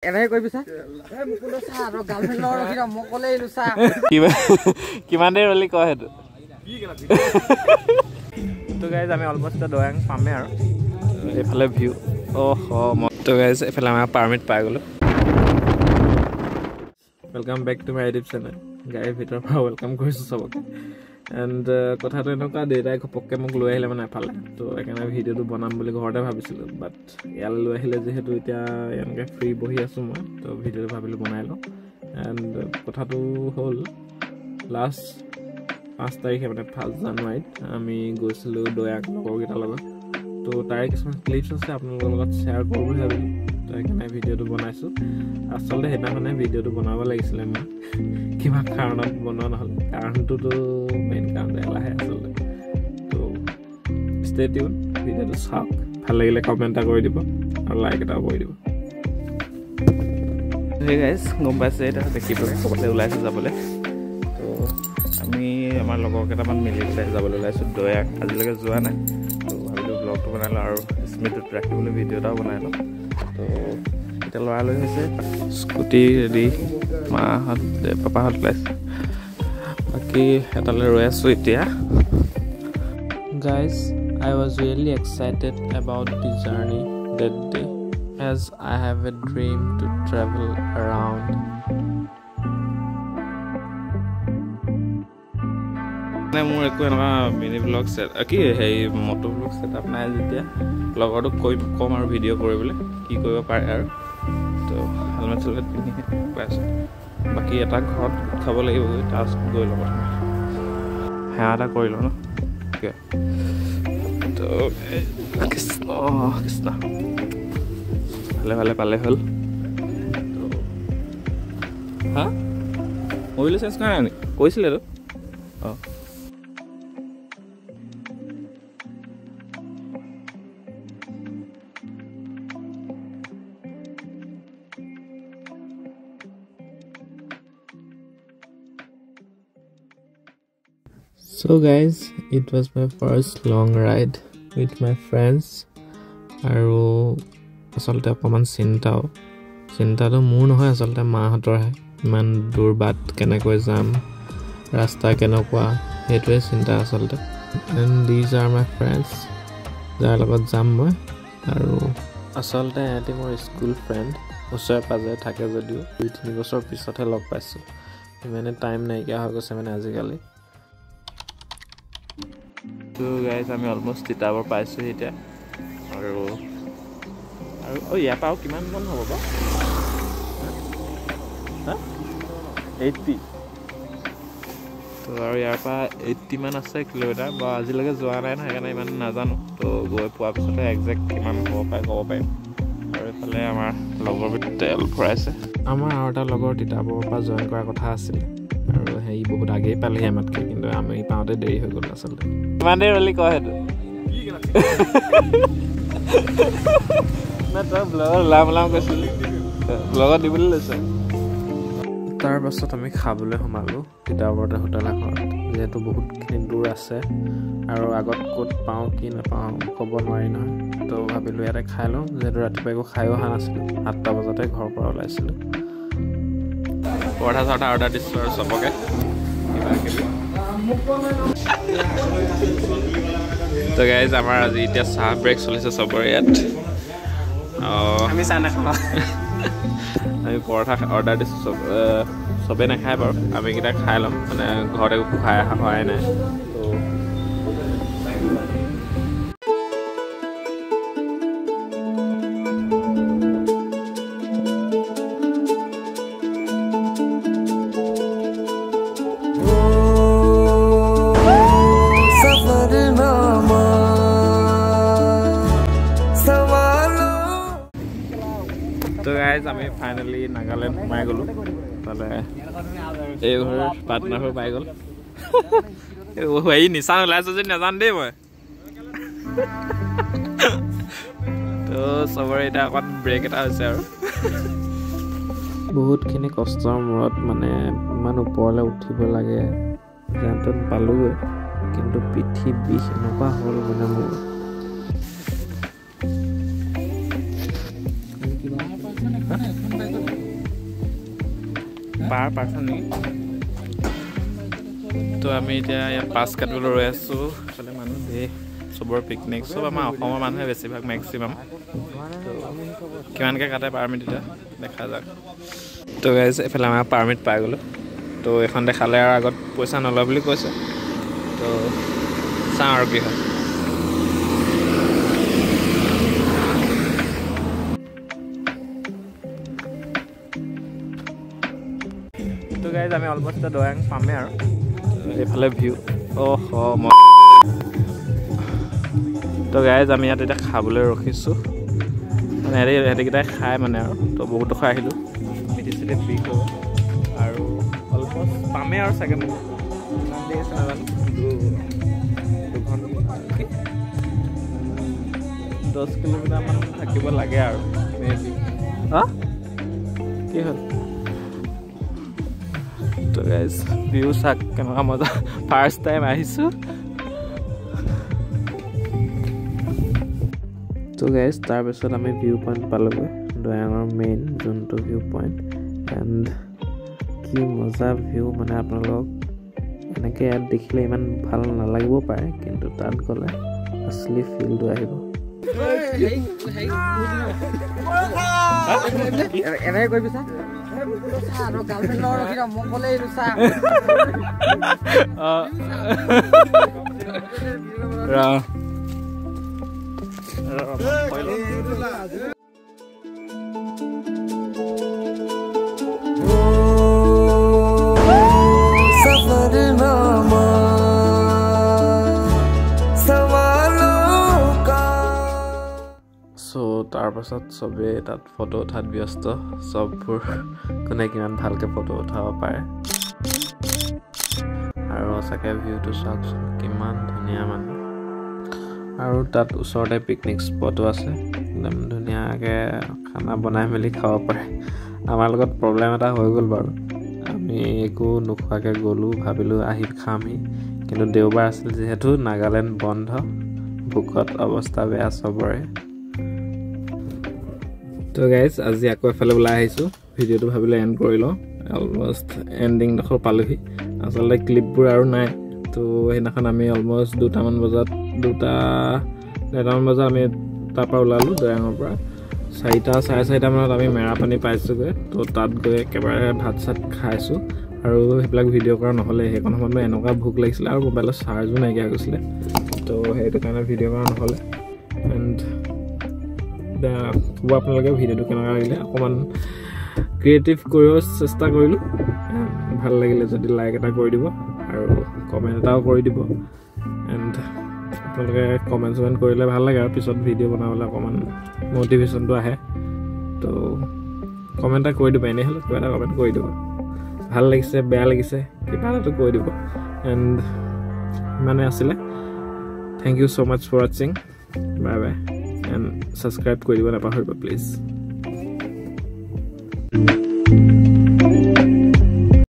এনে কইবি চা এ মুকুল চা আৰু গাৰ্লফ্ৰেণ্ড লগ ৰখি মই কলে ইলু চা কিমান দেৰি ৰলি কয় হেতু তো গাইজ আমি অলমোষ্ট দয়াং পামে আৰু এফালে ভিউ তো গাইজ এফালে আমাৰ পাৰমিট পাই গলো welcome back to my YouTube channel guys ভিতৰৰ পৰা वेलकम কৰিছো সবকে এন্ড কথাটো এনেকুৱা দেটাই ঘপককে মোক লৈ আহিলে মানে এফালে তো একাৰণে ভিডিওটো বনাম বুলি ঘৰতে ভাবিছিলো বাট ইয়াল লৈ আহিলে যেহেতু এতিয়া এনেকৈ ফ্ৰী বহি আছো মই তো ভিডিওটো ভাবিলো বনাই লওঁ এন্ড কথাটো হ'ল লাষ্ট 5 তাৰিখে মানে 1 জানুৱাৰীত আমি গৈছিলো দয়াক লগৰকেইটাৰ লগত তো তাৰে কিছুমান ক্লিপছ আছে আপোনালোকৰ লগত শ্বেয়াৰ কৰোঁ বুলি ভাবিলো তো একাৰণে ভিডিওটো বনাইছো আসলে হেতাখনে ভিডিওটো বনাব লাগিছিল মই কিবা কাৰণত বনোৱা নহল কাৰণটো মেইন কাৰণ এলাহে আসলে তো ষ্টে টিউন ভিডিওটো চাওক ভাল লাগিলে কমেন্ট এটা কৰি দিব আৰু লাইক এটা কৰি দিব হে গাইস গম পাইছে এটা দেখি পেলাই ক'বালে ওলাইছে যাবলৈ তো আমি আমাৰ লগৰ কেইটামান মিলি পেলাই যাবলৈ ওলাইছো দয়া আজিলৈকে যোৱা নাই তো ভাবিলো ব্লগটো বনালো আৰু স্মৃতিত ৰাখিবলৈ ভিডিও এটাও বনালো তো এটা লৰালৈ হৈছে স্কুটি ৰেডি মাহঁত পাপাহঁত প্লেছ বাকি এটালৈ ৰৈ আছো এতিয়া guys I was really excited about the journey that day as I have a dream to travel around মোৰ একো এনেকুৱা মিনি ব্লগ সেট কি হেই মটো ব্লগ সেটআপ নাই যেতিয়া লগৰটো কম আৰু ভিডিও কৰিবলৈ কি কৰিব পাৰে আৰু তো হেলমেট চেলমেট পিন্ধি পাইছো বাকি এটা ঘৰত খাব লাগিব টাস্ক গৈ লব হ্যাঁ এটা কৰিলো ন কি তো কৃষ্ণ কৃষ্ণ ভালে ভালে পালে হ'ল তো হা মোবাইল চেঞ্জ কৰা নাই কৈছিলে তো So guys, it was my first long ride with my friends আৰু আসলতে অকমান চিন্তাটো মোৰ নহয় আসলতে মাহঁতৰ হে ইমান দূৰ বাট কেনেকৈ যাম ৰাস্তা কেনেকুৱা হেতুৱে চিন্তা আসলতে and these are my friends যাৰ লগত যাম মই আৰু আসলতে এটি মোৰ স্কুল ফ্ৰেণ্ড ওচৰে পাজৰে থাকে যদিও 2-3 বছৰ পিছতহে লগ পাইছো ইমানে টাইম নাইকিয়া হৈ গৈছে মানে আজিকালি তো গাইজ আমি অলমোষ্ট তিতাবৰ পাইছো এতিয়া আৰু ইয়াৰ পৰাও কিমান মান হ'ব বা 80 তো আৰু ইয়াৰ পৰা 80 মান আছে কিলোমিটাৰ বা আজিলৈকে যোৱা নাই না সেইকাৰণে ইমান নাজানো তো গৈ পোৱাৰ পিছতে একজেক্ট কিমান হ'ব পাৰে ক'ব পাৰিম আৰু এইফালে আমাৰ লগৰ তেল ভৰাইছে আমাৰ আৰু এটা লগৰ তিতাবৰ পৰা জইন কৰাৰ কথা আছিল আৰু হেই বহুত আগেই পালেহি আমাতকৈ কিন্তু আমি পাওঁতে দেৰি হৈ গ'ল আচলতে কিমান দেৰি ৰলি কয় সেইটো না তই ব্লগত লাম কৈছিলি ব্লগত দিবলৈ লৈছে তাৰ পাছত আমি খাবলৈ সোমালোঁ তিতাবৰতে হোটেল এখনত যিহেতু বহুতখিনি দূৰ আছে আৰু আগত ক'ত পাওঁ কি নাপাওঁ ক'ব নোৱাৰি নহয় তো ভাবিলোঁ ইয়াতে খাই লওঁ যিহেতু ৰাতিপুৱা একো খায়ো অহা নাছিলোঁ 7টা বজাতে ঘৰৰ পৰা ওলাইছিলোঁ পৰঠা চৰঠা অৰ্ডাৰ দিছোঁ আৰু চবকে তো গাইজ আমাৰ আজি এতিয়া চাহ ব্ৰেক চলিছে চবৰে ইয়াত আমি চাহ নাখাওঁ আমি পৰঠা অৰ্ডাৰ দিছোঁ চবেই নাখায় বাৰু আমি কেইটা খাই ল'ম মানে ঘৰত একো খাই অহা হোৱাই নাই তো গাইজ আমি ফাইনেলি নাগালেণ্ড সোমাই গ'লোঁ তালে এই ঘৰ পাৰ্টনাৰবোৰ পাই গ'ল হেৰি নিচান ওলাইছোঁ যদি নাজানো দেই মই তো চবৰে এতিয়া অকণ ব্ৰেক এটা হৈছে আৰু বহুতখিনি কষ্টৰ মূৰত মানে ইমান ওপৰলৈ উঠিব লাগে যেন পালোগৈ কিন্তু পিঠি বিষ এনেকুৱা হ'ল মানে মোৰ পাৰ পাৰ্চন নেকি তো আমি এতিয়া ইয়াত পাছ কাটিবলৈ ৰৈ আছোঁ এইফালে মানুহ ধেৰ চবৰে পিকনিক চব আমাৰ অসমৰ মানুহে বেছিভাগ মেক্সিমাম তো কিমানকৈ কাটে পাৰ্মিট এতিয়া দেখা যাওক তো গাইজ এইফালে আমাৰ পাৰ্মিট পাই গ'লোঁ তো এখন দেখালে আৰু আগত পইচা নলয় বুলি কৈছে তো চাওঁ আৰু কি হয় তো গাইজ আমি অলমষ্ট দয়াং পামেই আৰু এইফালে ভিউ তো গাইজ আমি ইয়াত এতিয়া খাবলৈ ৰখিছোঁ মানে সিহঁতিকেইটাই খাই মানে আৰু তো বহুত খাই আহিলোঁ মিঠি চিঠি বিক হ'ব আৰু অলমষ্ট পামেই আৰু চাগে মোক ইমান দেৰি আছে নাজানো 10 কিলোমিটাৰমান থাকিব লাগে আৰু মেবি কি হ'ল তো গাইজ ভিউ চাক কেনেকুৱা মজা ফাৰ্ষ্ট টাইম আহিছোঁ তো গাইজ তাৰপিছত আমি ভিউ পইণ্ট পালোগৈ দয়াঙৰ মেইন যোনটো ভিউ পইণ্ট এণ্ড কি মজা ভিউ মানে আপোনালোকক এনেকৈ ইয়াত দেখিলে ইমান ভাল নালাগিব পাৰে কিন্তু তাত গ'লে আচলি ফিলটো আহিব এনেকৈ কৰিবি চা আৰু গাৰ্লফ্ৰেণ্ড লগত ৰখি মোক ক'লে এইটো চা তাৰপাছত চবেই তাত ফটো উঠাত ব্যস্ত চববোৰ কোনে কিমান ভালকৈ ফটো উঠাব পাৰে আৰু সঁচাকৈ ভিউটো চাওকচোন কিমান ধুনীয়া মানে আৰু তাত ওচৰতে পিকনিক স্পটো আছে একদম ধুনীয়াকৈ খানা বনাই মেলি খাব পাৰে আমাৰ লগত প্ৰব্লেম এটা হৈ গ'ল বাৰু আমি একো নোখোৱাকৈ গ'লোঁ ভাবিলোঁ আহি খামহি কিন্তু দেওবাৰ আছিল যিহেতু নাগালেণ্ড বন্ধ ভোকত অৱস্থা বেয়া চবৰে তো গাইজ আজি আকৌ এফালে ওলাই আহিছোঁ ভিডিঅ'টো ভাবিলে এণ্ড কৰি লওঁ অলমষ্ট এণ্ডিংডোখৰ পালোহি আচলতে ক্লিপবোৰ আৰু নাই তো সেইদিনাখন আমি অলমষ্ট 2টামান বজাত 2:30মান বজাত আমি তাৰপৰা ওলালোঁ দয়াঙৰ পৰা 4টা 4:30 মানত আমি মেৰাপানী পাইছোঁগৈ তো তাত গৈ একেবাৰে ভাত চাত খাইছোঁ আৰু সেইবিলাক ভিডিঅ' কৰা নহ'লে সেইখন সময়ত মই এনেকুৱা ভোক লাগিছিলে আৰু মোবাইলৰ চাৰ্জো নাইকিয়া হৈ গৈছিলে তো সেইটো কাৰণে ভিডিঅ' কৰা নহ'লে এণ্ড ক'ব আপোনালোকে ভিডিঅ'টো কেনেকুৱা লাগিলে অকণমান ক্ৰিয়েটিভ কৰিব চেষ্টা কৰিলোঁ ভাল লাগিলে যদি লাইক এটা কৰি দিব আৰু কমেণ্ট এটাও কৰি দিব এণ্ড আপোনালোকে কমেণ্ট কৰিলে ভাল লাগে আৰু পিছত ভিডিঅ' বনাবলৈ অকণমান মটিভেশ্যনটো আহে তো কমেণ্ট এটা কৰি দিব এনেই হ'লে কিবা এটা কমেণ্ট কৰি দিব ভাল লাগিছে বেয়া লাগিছে কিবা এটাতো কৈ দিব এণ্ড ইমানে আছিলে thank you so' much for ৱাচিং বাই বাই এণ্ড ছাবস্ক্ৰাইব কৰি দিব নাপাহৰিব প্লিজ